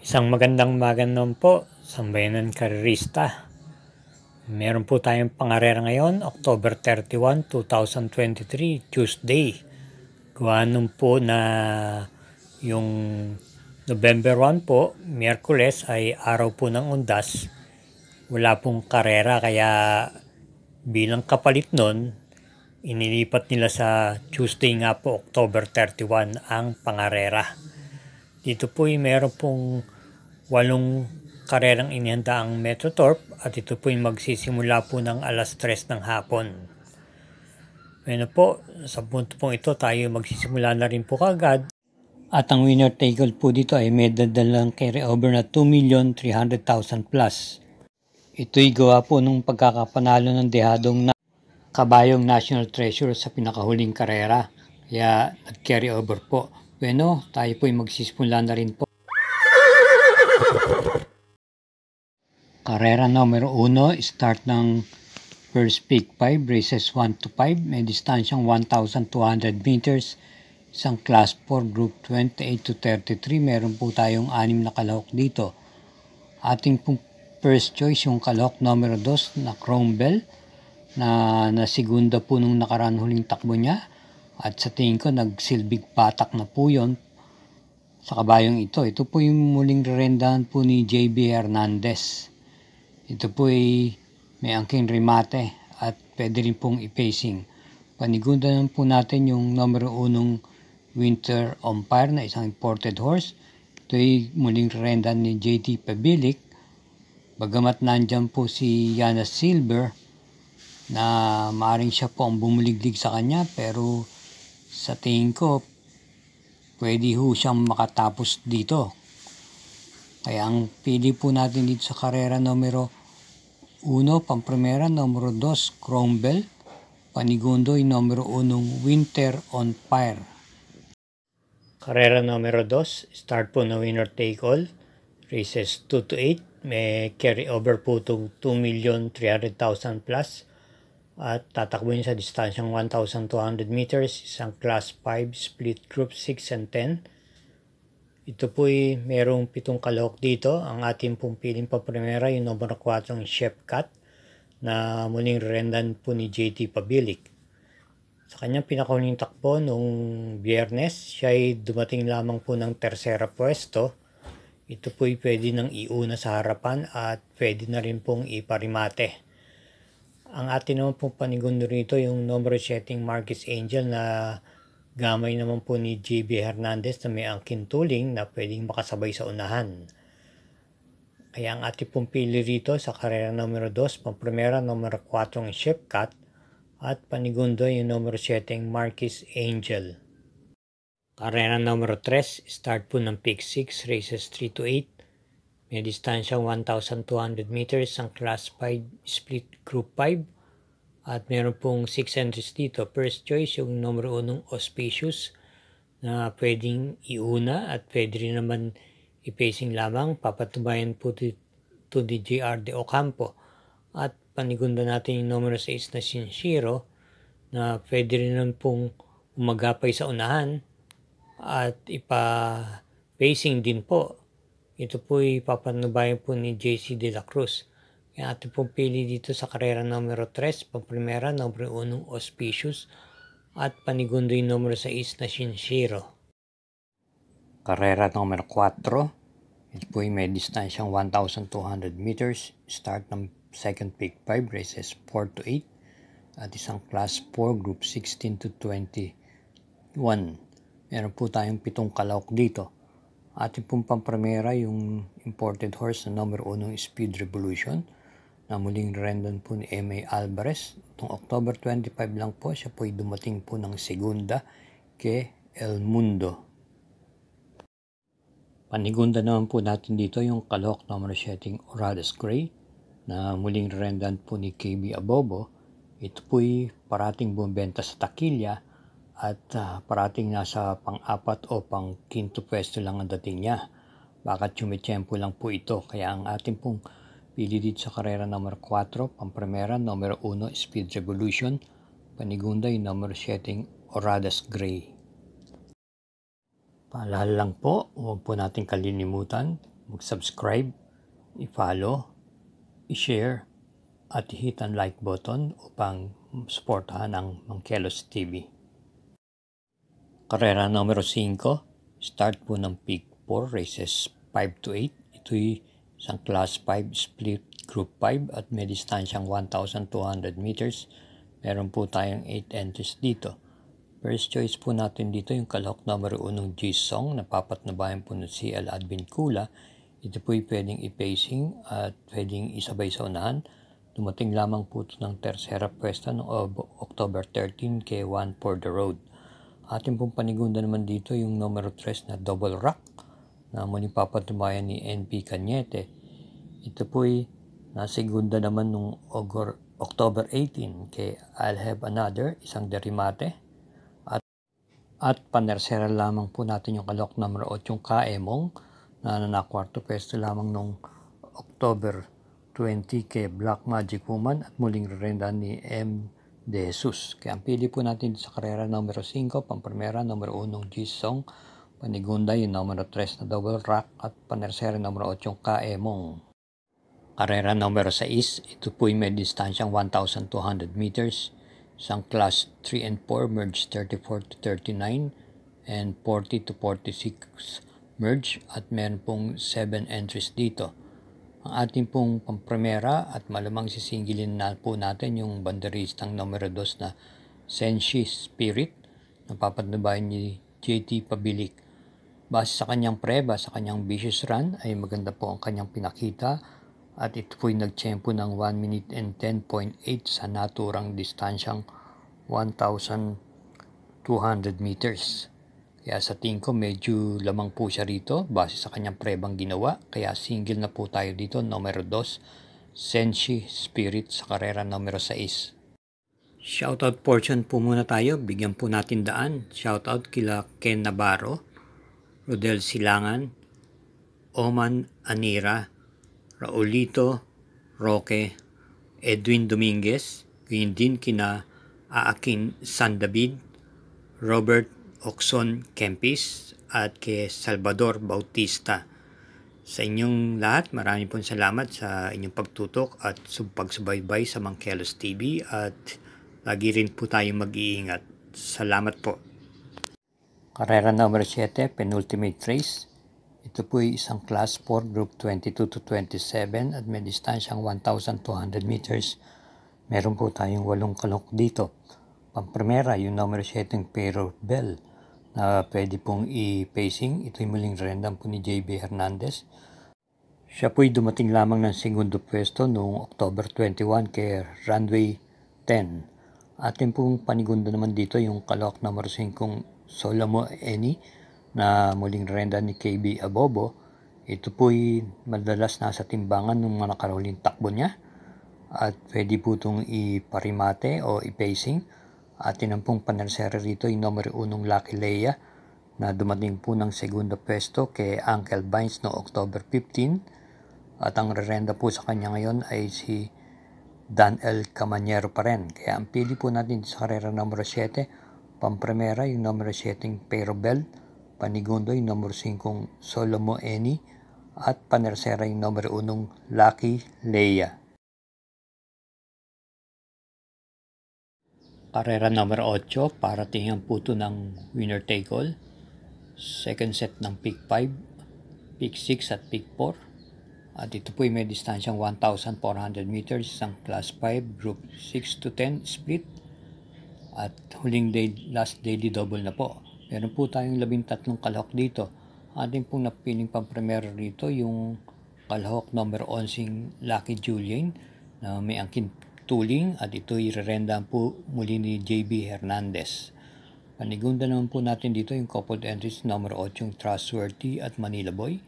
Isang magandang po, sambayanan karerista. Meron po tayong pangarera ngayon, October 31, 2023, Tuesday. Gawa nung po na yung November 1 po, Miyerkules ay araw po ng undas. Wala pong karera kaya bilang kapalit nun, inilipat nila sa Tuesday nga po, October 31 ang pangarera. Dito po ay meron pong 8 karerang inihanda ang Metrotorp at ito po ay magsisimula po ng alas 3 ng hapon. Bueno po, sa punto pong ito tayo magsisimula na rin po kagad. At ang winner take all po dito ay may dadalang carry over na 2,300,000 plus. Ito'y gawa po nung pagkakapanalo ng dehadong kabayong National Treasure sa pinakahuling karera. Kaya nag-carry over po. Bueno, tayo po ay magsisimula na rin po. Karera numero 1, start ng first peak 5, races 1 to 5, may distansyang 1,200 meters, isang class 4, group 28 to 33, meron po tayong 6 na kalahok dito. Ating pong first choice yung kalahok numero 2 na Chrome Bell, na segunda po nung nakaraan huling takbo niya, at sa tingin ko nagsilbig patak na po yun sa kabayong ito. Ito po yung muling rerendahan po ni JB Hernandez. Ito po ay may angking remate at pwede rin pong i-pacing. Panigunda naman po natin yung numero 1 Winter Umpire na isang imported horse. Ito ay muling rerendahan ni JT Pabilik. Bagamat nandyan po si Yana Silver na maaaring siya po ang bumuliglig sa kanya, pero sa tingin ko pwede ho siyang makatapos dito. Kaya ang pili po natin dito sa karera numero 1, pamprimera, numero 2, Chrome Bell, panigundo ay numero 1, Winter on Fire. Karera numero 2, start po na winner take all, races 2 to 8, may carry over po itong 2,300,000 plus at tatakbuhin sa distansyang 1,200 meters, isang class 5, split group 6 and 10. Ito po ay merong 7 kalahok dito. Ang ating pong piling paprimera yung numero 4 Chef Cat na muling rendan po ni JT Pabilik. Sa kanyang pinakahuling takbo nung Biyernes, siya ay dumating lamang po ng tersera pwesto. Ito po ay pwede nang iuna sa harapan at pwede na rin pong iparimate. Ang ating naman pong panigundo rito yung numero 7 Marquis Angel na gamay naman po ni JB Hernandez na may angkin tuling na pwedeng makasabay sa unahan. Kaya ang ating pong pili rito sa karera numero 2, pamprimera numero 4 Chef Cat at panigundo yung numero 7 Marquis Angel. Karera numero 3, start po ng peak 6, races 3 to 8. May distansyang 1,200 meters, ang class 5, split group 5. At meron pong 6 entries dito. First choice yung numero 1 Auspicious na pwedeng iuna at pwede rin naman i-pacing lamang. Papatubayan po to the JR de Ocampo. At panigunda natin yung numero 6 na Shinshiro na pwede rin naman pong umagapay sa unahan at ipa-pacing din po. Ito po ipapanubayan po ni JC De La Cruz. Kaya ating pong pili dito sa karera numero 3, pamprimera, numero 1 Auspicious, at panigundo yung numero 6 na Shinshiro. Karera numero 4, ito po ay may distansyang 1,200 meters, start ng second peak 5, races 4 to 8, at isang class 4, group 16 to 21. Meron po tayong 7 kalahok dito. Ating pong pamprimera yung imported horse na numero 1 Speed Revolution, na muling rendan po ni M.A. Alvarez. Itong October 25 lang po, siya po ay dumating po ng segunda kay El Mundo. Panigunda naman po natin dito yung kalahok numero 7 Oradas Gray na muling rendan po ni KB Abobo. Ito po ay parating bumibenta sa takilya at parating nasa pang-4 o pang-5 pwesto lang ang dating niya. Bakit chumitsyempo lang po ito. Kaya ang ating pong pili dito sa karera numero 4, pamprimera, numero 1, Speed Revolution, panigunda yung numero 7, Oradas Gray. Paalala lang po, huwag po natin kalilimutan, mag-subscribe, i-follow, i-share, at i-hit ang like button upang suportahan ang Mangkelos TV. Karera numero 5, start po ng Peak 4, races 5 to 8. Ito'y isang Class 5 split Group 5 at may distansyang 1,200 meters. Meron po tayong 8 entries dito. First choice po natin dito yung kalahok numero 1 G-Song na papatnubayan po ng CL Advincula. Ito po'y pwedeng i-pacing at pwedeng isabay sa unahan. Dumating lamang po ito ng tersera pwesto noong October 13 kay One for the Road. Ating pong panigunda naman dito yung numero 3 na Double Rock na muling papatnubayan ni NP Cañete. Ito po'y nasigunda naman noong October 18 kay I'll Have Another, isang derimate. At panersera lamang po natin yung kalahok numero 8 Kaemong na nanakwarto pwesto lamang noong October 20 kay Black Magic Woman at muling rerenda ni M. De Jesus. Kaya ang pili po natin sa karera numero 5, pampremera numero 1 G-Song, panigunda yung numero 3 na Double Rock at panersera numero 8 Kaemong. Karera numero 6, ito po may distansyang 1,200 meters. Isang class 3 and 4 merge 34 to 39 and 40 to 46 merge at meron pong 7 entries dito. Ang ating pong pampremera at malamang sisingilin na po natin yung banderistang numero 2 na Senshi Spirit na papatnubayan ni JT Pabilik. Base sa kanyang preba, sa kanyang vicious run ay maganda po ang kanyang pinakita at ito po'y nagtsempo ng 1 minute and 10.8 sa naturang distansyang 1,200 meters. Kaya sa tingin ko medyo lamang po siya rito base sa kanyang prebang ginawa. Kaya single na po tayo dito, numero 2, Senshi Spirit sa karera numero 6. Shoutout portion po muna tayo, bigyan po natin daan. Shoutout kila Ken Navarro, Rodel Silangan, Oman Anira, Raulito Roque, Edwin Dominguez, ganyan din kina Aakin San David, Robert Oxon Kempis at kay Salvador Bautista. Sa inyong lahat, maraming pong salamat sa inyong pagtutok at pagsubaybay sa Mangkelos TV at lagi rin po tayong mag-iingat. Salamat po. Karera number 7, penultimate race. Ito po ay isang Class 4 Group 22 to 27 at may distansyang 1,200 meters. Meron po tayong 8 kalahok dito. Pampremera, yung numero 7 Pero Bell na pwede pong i-pacing. Ito'y muling rendang po ni JB Hernandez. Siya po'y dumating lamang ng segundo pwesto noong October 21 kay Runway 10. Atin pong panigunda naman dito yung kalahok numero 5 Solamo Eni na muling renda ni KB Abobo. Ito po'y madalas nasa timbangan ng mga nakaruling takbo niya at pwede po itong iparimate o i-pacing. Atin ang pong panersera rito yung numero 1 Lucky Leia na dumating po ng segundo pwesto kay Uncle Vines no October 15 at ang rerenda po sa kanya ngayon ay si Dan L. Camanyero pa rin. Kaya ang pili po natin sa karera numero 7, pampremera yung numero 7 Pero Bell, panigundo yung numero 5 Solomo Eni at panersera yung numero 1 Lucky Leia. Karera numero 8, para tingnan po ito ng winner take all. Second set ng Peak 5, Peak 6 at Peak 4. At ito po ay may distansyang 1,400 meters, isang Class 5 Group 6 to 10 split. At huling last daily double na po. Meron po tayong 13 kalahok dito. Ating pong napiling pampremera rito yung kalahok number 11 Lucky Julian na may angkin tuling at ito irerenda po muli ni JB Hernandez. Panigunda naman po natin dito yung coupled entries number 8 Trustworthy at Manila Boy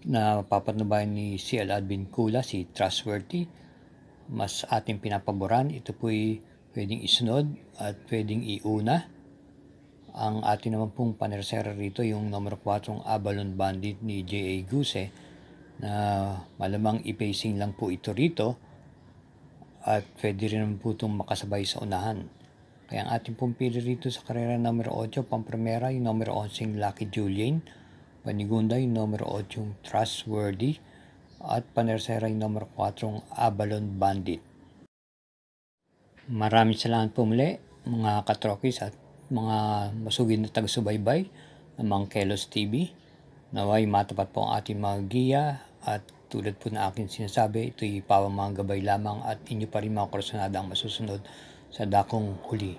na papatnubayan ni CL Advincula si Trustworthy. Mas ating pinapaboran, ito po'y pwedeng isunod at pwedeng iuna. Ang atin naman pong panersera rito yung number 4 Avalon Bandit ni J.A. Guse na malamang i-pacing lang po ito rito at pwede rin po itong makasabay sa unahan. Kaya ang ating pong pili rito sa karera number 8, pampremera yung number 11 Lucky Julian, Panigunda yung numero 8 yung Trustworthy, at panersera yung numero 4 Avalon Bandit. Maraming salamat po muli mga katrokis at mga masugid na taga-subaybay ng Mangkelos TV. Naway matapat po ang ating mga giya at tulad po na aking sinasabi, ito'y pawang mga gabay lamang at inyo pa rin mga kursunada ang masusunod sa dakong huli.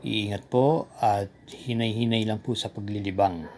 Iingat po at hinay-hinay lang po sa paglilibang.